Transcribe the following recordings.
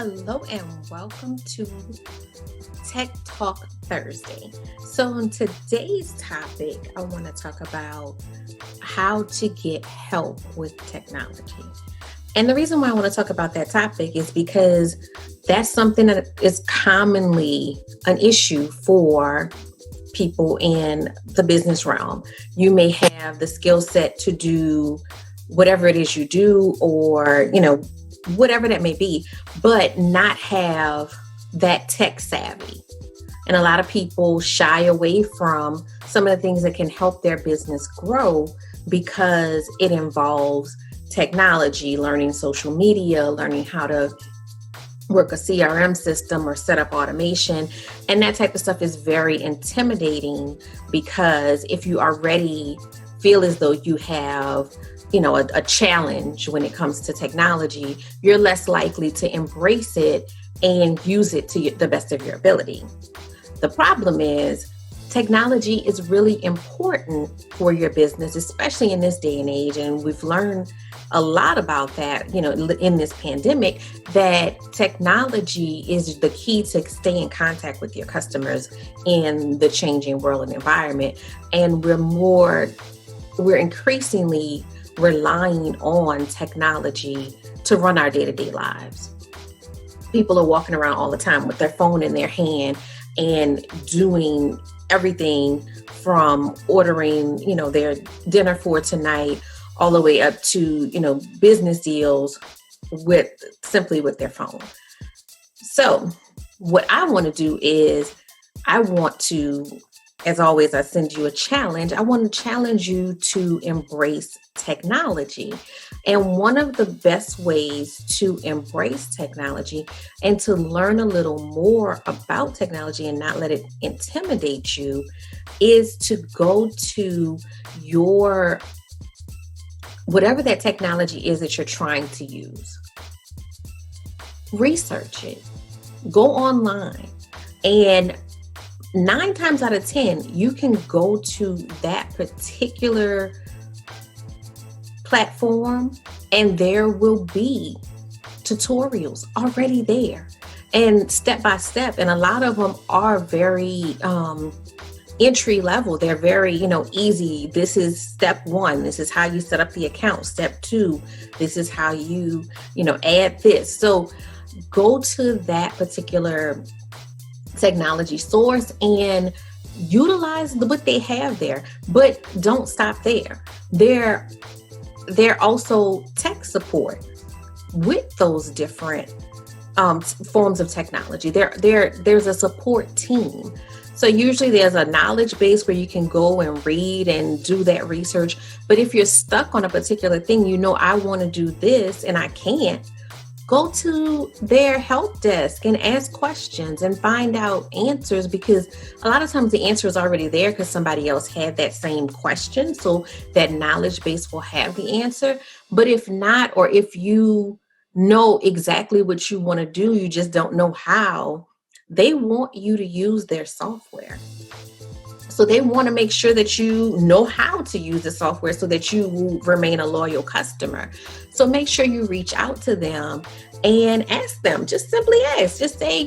Hello and welcome to Tech Talk Thursday. So, on today's topic, I want to talk about how to get help with technology. And the reason why I want to talk about that topic is because that's something that is commonly an issue for people in the business realm. You may have the skill set to do whatever it is you do, or, whatever that may be, but not have that tech savvy. And a lot of people shy away from some of the things that can help their business grow because it involves technology, learning social media, learning how to work a CRM system or set up automation. And that type of stuff is very intimidating because if you already feel as though you have a challenge when it comes to technology, you're less likely to embrace it and use it to the best of your ability. The problem is technology is really important for your business, especially in this day and age. And we've learned a lot about that, in this pandemic, that technology is the key to stay in contact with your customers in the changing world and environment. And we're increasingly relying on technology to run our day-to-day lives. People are walking around all the time with their phone in their hand and doing everything from ordering, their dinner for tonight, all the way up to, business deals with their phone. So what I want to do is as always, I send you a challenge. I want to challenge you to embrace technology. And one of the best ways to embrace technology and to learn a little more about technology and not let it intimidate you is to go to your whatever that technology is that you're trying to use. Research it. Go online, and 9 times out of 10, you can go to that particular platform and there will be tutorials already there and step by step. And a lot of them are very entry level. They're very, easy. This is step 1. This is how you set up the account. Step 2, this is how you, add this. So go to that particular technology source and utilize what they have there, but don't stop there. They're also tech support with those different forms of technology. There's a support team. So usually there's a knowledge base where you can go and read and do that research. But if you're stuck on a particular thing, I want to do this and I can't, go to their help desk and ask questions and find out answers, because a lot of times the answer is already there because somebody else had that same question. So that knowledge base will have the answer. But if not, or if you know exactly what you want to do, you just don't know how, they want you to use their software. So they want to make sure that you know how to use the software so that you will remain a loyal customer. So make sure you reach out to them and ask them. Just simply ask. Just say,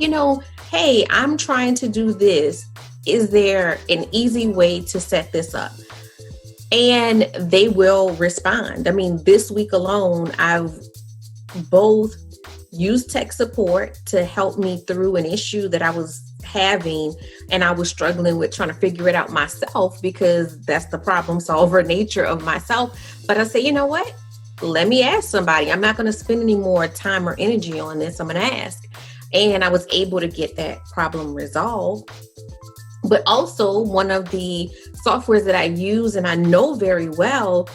hey, I'm trying to do this. Is there an easy way to set this up? And they will respond. I mean, this week alone, I've both used tech support to help me through an issue that I was having, and I was struggling with trying to figure it out myself, because that's the problem solver nature of myself. But I say, you know what? Let me ask somebody. I'm not going to spend any more time or energy on this. I'm going to ask. And I was able to get that problem resolved. But also, one of the softwares that I use and I know very well,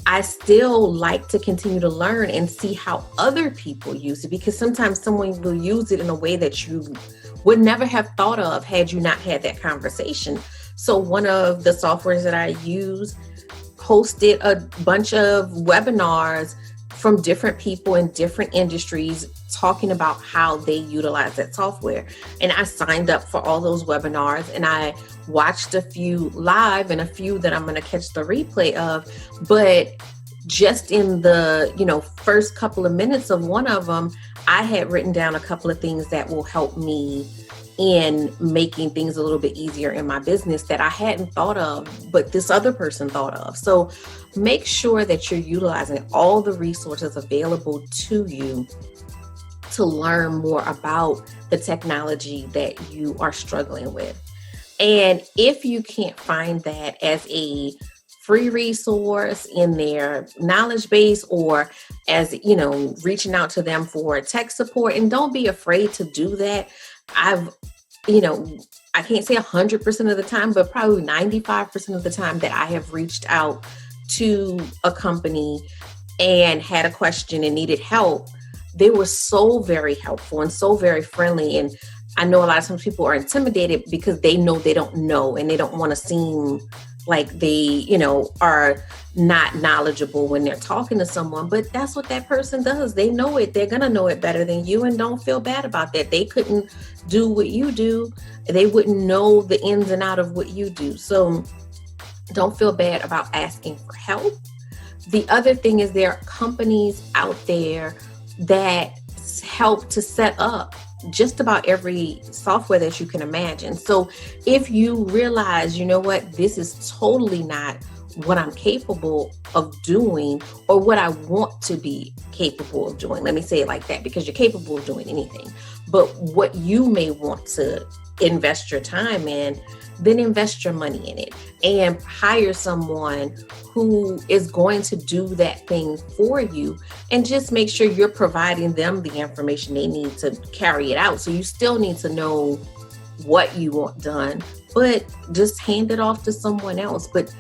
I still like to continue to learn and see how other people use it, because sometimes someone will use it in a way that you would never have thought of had you not had that conversation. So one of the softwares that I use hosted a bunch of webinars from different people in different industries talking about how they utilize that software. And I signed up for all those webinars, and I watched a few live and a few that I'm going to catch the replay of. But just in the, first couple of minutes of one of them, I had written down a couple of things that will help me in making things a little bit easier in my business that I hadn't thought of, but this other person thought of. So make sure that you're utilizing all the resources available to you to learn more about the technology that you are struggling with. And if you can't find that as a free resource in their knowledge base, or as, reaching out to them for tech support, and don't be afraid to do that. I've, I can't say 100% of the time, but probably 95% of the time that I have reached out to a company and had a question and needed help, they were so very helpful and so very friendly. And I know a lot of times people are intimidated because they know they don't know, and they don't want to seem like they, are not knowledgeable when they're talking to someone. But that's what that person does. They know it. They're going to know it better than you, and don't feel bad about that. They couldn't do what you do. They wouldn't know the ins and out of what you do. So don't feel bad about asking for help. The other thing is there are companies out there that help to set up just about every software that you can imagine. So if you realize, this is totally not what I'm capable of doing, or what I want to be capable of doing. Let me say it like that, because you're capable of doing anything. But what you may want to invest your time in, then invest your money in it and hire someone who is going to do that thing for you, and just make sure you're providing them the information they need to carry it out. So you still need to know what you want done, but just hand it off to someone else. But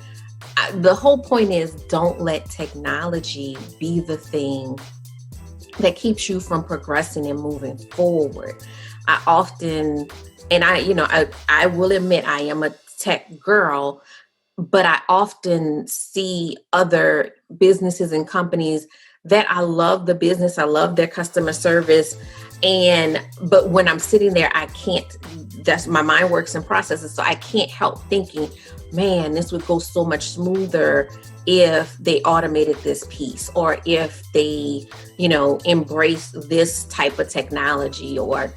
the whole point is, don't let technology be the thing that keeps you from progressing and moving forward. I often, and I will admit I am a tech girl, but I often see other businesses and companies that I love the business, I love their customer service. But when I'm sitting there, I can't, that's my mind works in processes. So I can't help thinking, man, this would go so much smoother if they automated this piece, or if they, embrace this type of technology, or,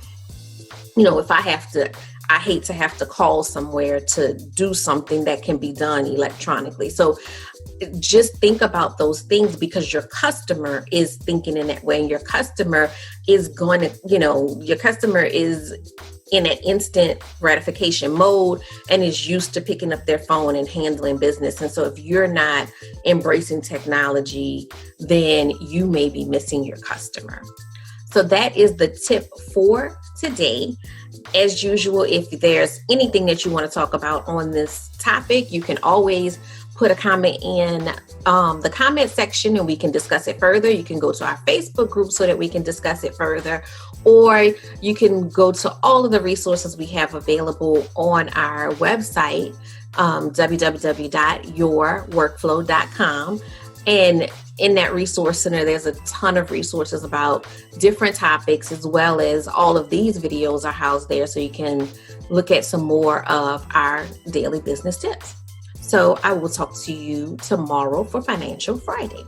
if I hate to have to call somewhere to do something that can be done electronically. So just think about those things, because your customer is thinking in that way, and your customer is going to, your customer is in an instant gratification mode and is used to picking up their phone and handling business. And so if you're not embracing technology, then you may be missing your customer. So that is the tip for today. As usual, if there's anything that you want to talk about on this topic, you can always put a comment in the comment section and we can discuss it further. You can go to our Facebook group so that we can discuss it further, or you can go to all of the resources we have available on our website, www.yourworkflow.com. And in that resource center, there's a ton of resources about different topics, as well as all of these videos are housed there, so you can look at some more of our daily business tips. So I will talk to you tomorrow for Financial Friday.